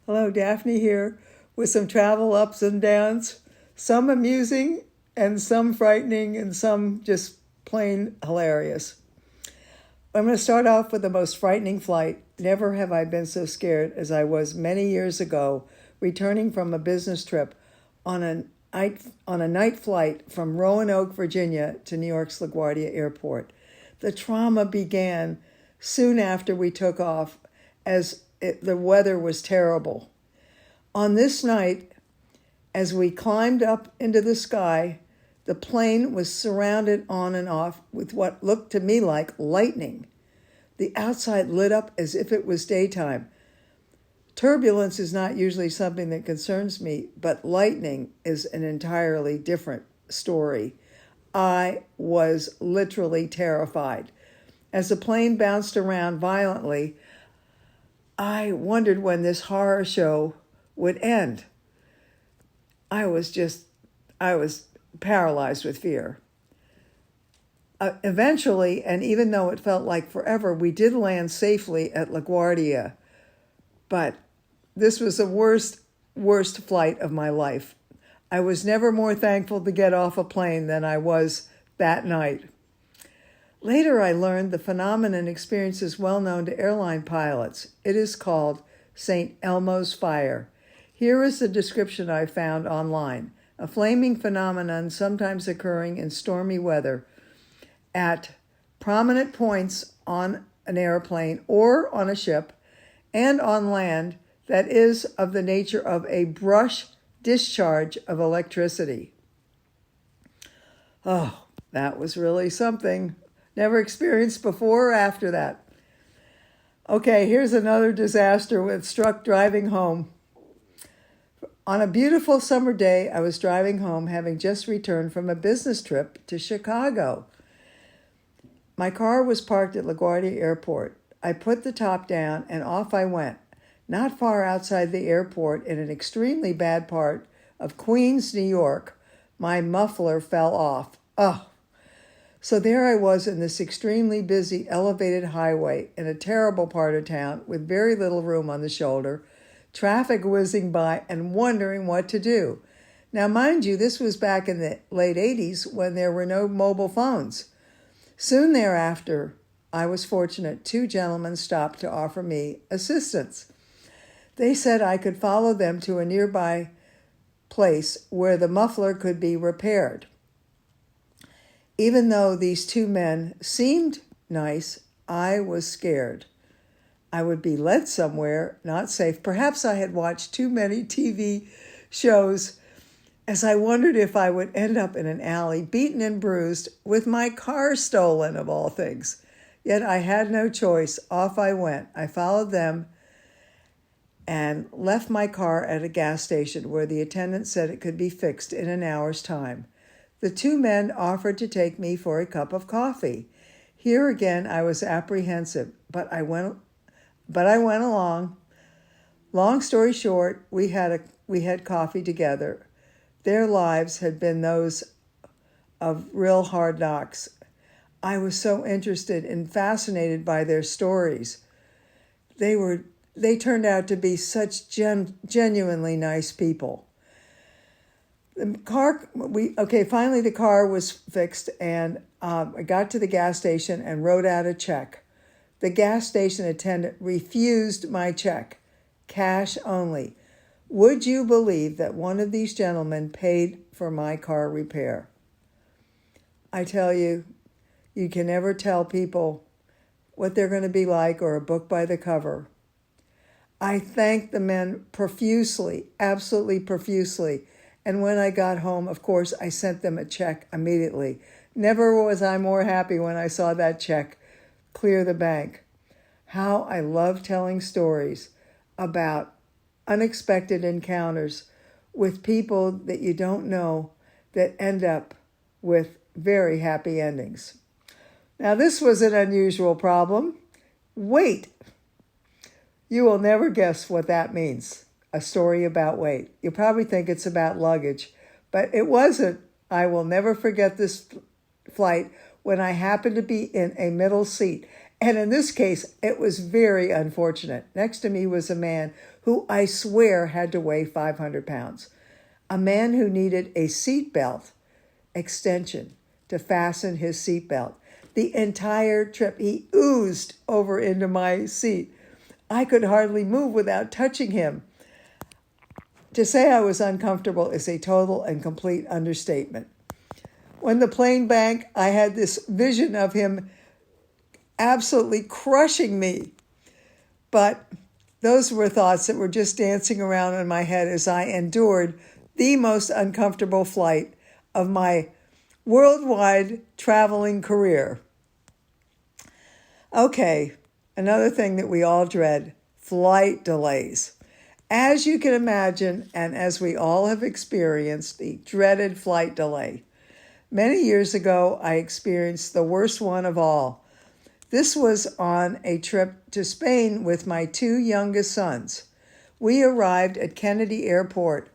Hello, Daphne here with some travel ups and downs, some amusing and some frightening and some just plain hilarious. I'm going to start off with the most frightening flight. Never have I been so scared as I was many years ago, returning from a business trip on a night flight from Roanoke, Virginia to New York's LaGuardia Airport. The trauma began soon after we took off as the weather was terrible. On this night, as we climbed up into the sky, the plane was surrounded on and off with what looked to me like lightning. The outside lit up as if it was daytime. Turbulence is not usually something that concerns me, but lightning is an entirely different story. I was literally terrified. As the plane bounced around violently, I wondered when this horror show would end. I was paralyzed with fear. Eventually, and even though it felt like forever, we did land safely at LaGuardia. But this was the worst flight of my life. I was never more thankful to get off a plane than I was that night. Later, I learned the phenomenon experience is well known to airline pilots. It is called St. Elmo's fire. Here is the description I found online. A flaming phenomenon sometimes occurring in stormy weather at prominent points on an airplane or on a ship and on land that is of the nature of a brush discharge of electricity. Oh, that was really something. Never experienced before or after that. Okay, here's another disaster with struck driving home. On a beautiful summer day, I was driving home, having just returned from a business trip to Chicago. My car was parked at LaGuardia Airport. I put the top down and off I went. Not far outside the airport, in an extremely bad part of Queens, New York, my muffler fell off. Oh! So there I was in this extremely busy elevated highway in a terrible part of town with very little room on the shoulder, traffic whizzing by and wondering what to do. Now, mind you, this was back in the late 80s when there were no mobile phones. Soon thereafter, I was fortunate 2 gentlemen stopped to offer me assistance. They said I could follow them to a nearby place where the muffler could be repaired. Even though these 2 men seemed nice, I was scared. I would be led somewhere not safe. Perhaps I had watched too many TV shows as I wondered if I would end up in an alley, beaten and bruised, with my car stolen, of all things. Yet I had no choice. Off I went. I followed them and left my car at a gas station where the attendant said it could be fixed in an hour's time. The 2 men offered to take me for a cup of coffee. Here again I was apprehensive, but I went along. Long story short, we had coffee together. Their lives had been those of real hard knocks. I was so interested and fascinated by their stories. They turned out to be such genuinely nice people. Finally the car was fixed, and I got to the gas station and wrote out a check. The gas station attendant refused my check, cash only. Would you believe that one of these gentlemen paid for my car repair? I tell you, you can never tell people what they're going to be like or a book by the cover. I thanked the men profusely, absolutely profusely. And when I got home, of course, I sent them a check immediately. Never was I more happy when I saw that check clear the bank. How I love telling stories about unexpected encounters with people that you don't know that end up with very happy endings. Now, this was an unusual problem. Weight. You will never guess what that means. A story about weight. You probably think it's about luggage, but it wasn't. I will never forget this flight when I happened to be in a middle seat. And in this case, it was very unfortunate. Next to me was a man who I swear had to weigh 500 pounds. A man who needed a seatbelt extension to fasten his seatbelt. The entire trip, he oozed over into my seat. I could hardly move without touching him. To say I was uncomfortable is a total and complete understatement. When the plane banked, I had this vision of him absolutely crushing me. But those were thoughts that were just dancing around in my head as I endured the most uncomfortable flight of my worldwide traveling career. Okay, another thing that we all dread, flight delays. As you can imagine, and as we all have experienced, the dreaded flight delay. Many years ago, I experienced the worst one of all. This was on a trip to Spain with my two youngest sons. We arrived at Kennedy Airport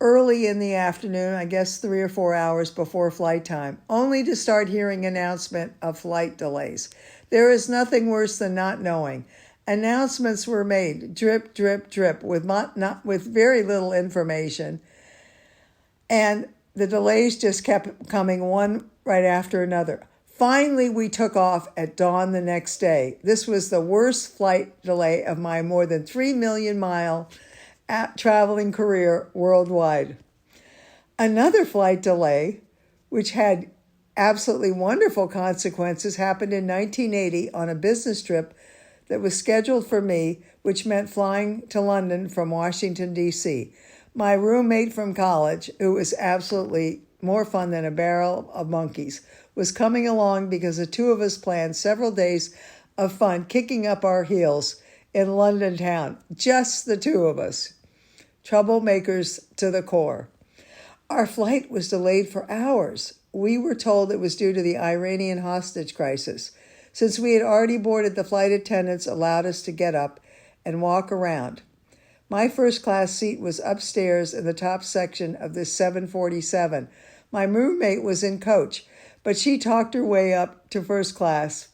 early in the afternoon, I guess 3 or 4 hours before flight time, only to start hearing announcement of flight delays. There is nothing worse than not knowing. Announcements were made, drip, drip, drip, with very little information. And the delays just kept coming one right after another. Finally, we took off at dawn the next day. This was the worst flight delay of my more than 3 million mile traveling career worldwide. Another flight delay, which had absolutely wonderful consequences, happened in 1980 on a business trip that was scheduled for me, which meant flying to London from Washington, D.C. My roommate from college, who was absolutely more fun than a barrel of monkeys, was coming along because the two of us planned several days of fun kicking up our heels in London town. Just the two of us. Troublemakers to the core. Our flight was delayed for hours. We were told it was due to the Iranian hostage crisis. Since we had already boarded, the flight attendants allowed us to get up and walk around. My first class seat was upstairs in the top section of this 747. My roommate was in coach, but she talked her way up to first class.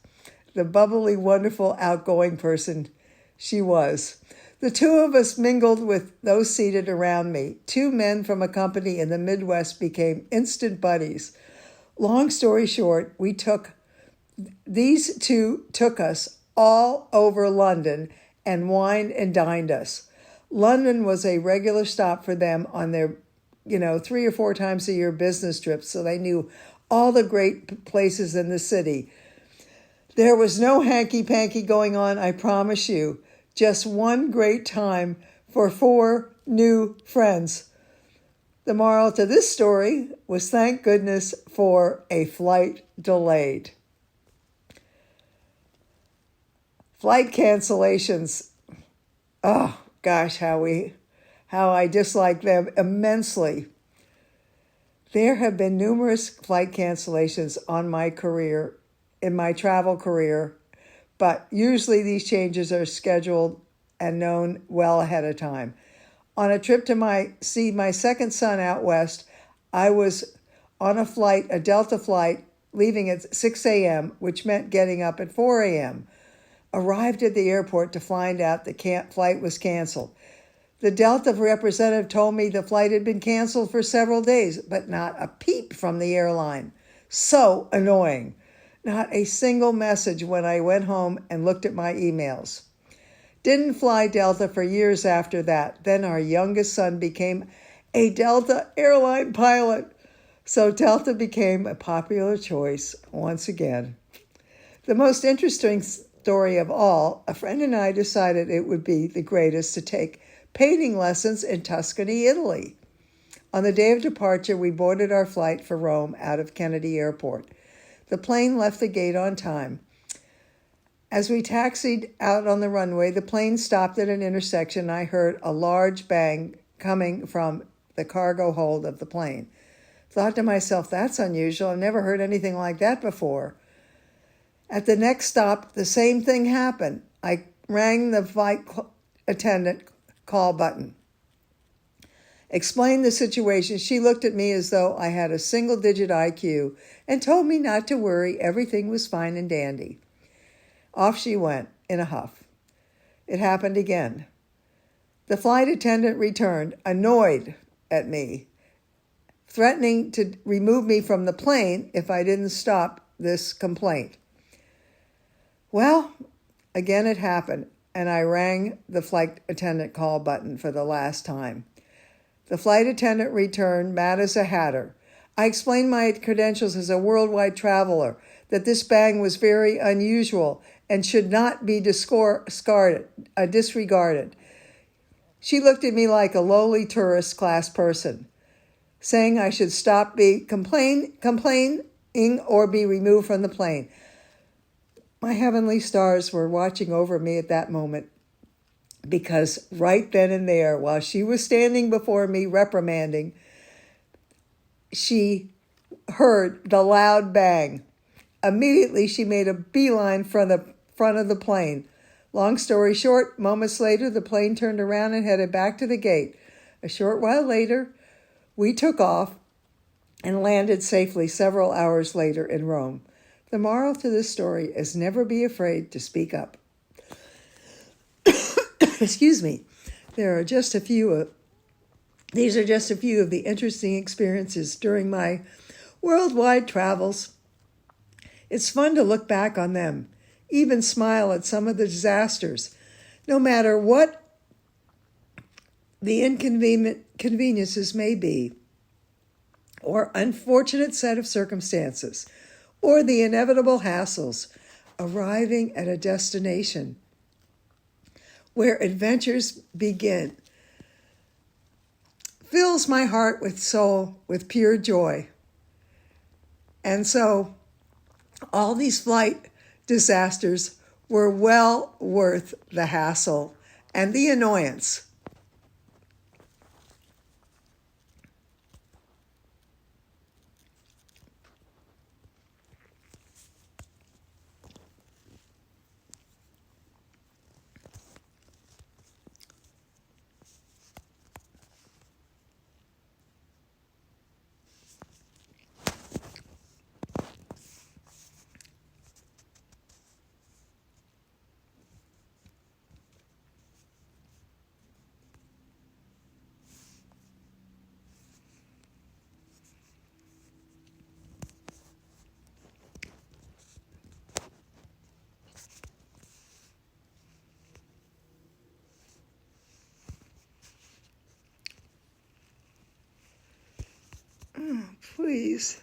The bubbly, wonderful, outgoing person she was. The two of us mingled with those seated around me. Two men from a company in the Midwest became instant buddies. Long story short, these two took us all over London and wined and dined us. London was a regular stop for them on their, 3 or 4 times a year business trips, so they knew all the great places in the city. There was no hanky-panky going on, I promise you. Just one great time for 4 new friends. The moral to this story was thank goodness for a flight delayed. Flight cancellations. Oh, gosh, how I dislike them immensely. There have been numerous flight cancellations in my travel career, but usually these changes are scheduled and known well ahead of time. On a trip to see my second son out west, I was on a Delta flight, leaving at 6 a.m., which meant getting up at 4 a.m. Arrived at the airport to find out the flight was canceled. The Delta representative told me the flight had been canceled for several days, but not a peep from the airline. So annoying. Not a single message when I went home and looked at my emails. Didn't fly Delta for years after that. Then our youngest son became a Delta airline pilot. So Delta became a popular choice once again. The most interesting story of all, a friend and I decided it would be the greatest to take painting lessons in Tuscany, Italy. On the day of departure, we boarded our flight for Rome out of Kennedy Airport. The plane left the gate on time. As we taxied out on the runway, the plane stopped at an intersection. I heard a large bang coming from the cargo hold of the plane. Thought to myself, that's unusual. I've never heard anything like that before. At the next stop, the same thing happened. I rang the flight attendant call button. Explained the situation. She looked at me as though I had a single-digit IQ and told me not to worry. Everything was fine and dandy. Off she went in a huff. It happened again. The flight attendant returned, annoyed at me, threatening to remove me from the plane if I didn't stop this complaint. Well, again it happened, and I rang the flight attendant call button for the last time. The flight attendant returned, mad as a hatter. I explained my credentials as a worldwide traveler, that this bang was very unusual and should not be disregarded. She looked at me like a lowly tourist class person, saying I should stop complaining or be removed from the plane. My heavenly stars were watching over me at that moment, because right then and there, while she was standing before me reprimanding, she heard the loud bang. Immediately, she made a beeline for the front of the plane. Long story short, moments later, the plane turned around and headed back to the gate. A short while later, we took off and landed safely several hours later in Rome. The moral to this story is never be afraid to speak up. Excuse me. These are just a few of the interesting experiences during my worldwide travels. It's fun to look back on them, even smile at some of the disasters. No matter what the inconveniences may be, or unfortunate set of circumstances, or the inevitable hassles, arriving at a destination where adventures begin fills my heart with pure joy. And so all these flight disasters were well worth the hassle and the annoyance. Please.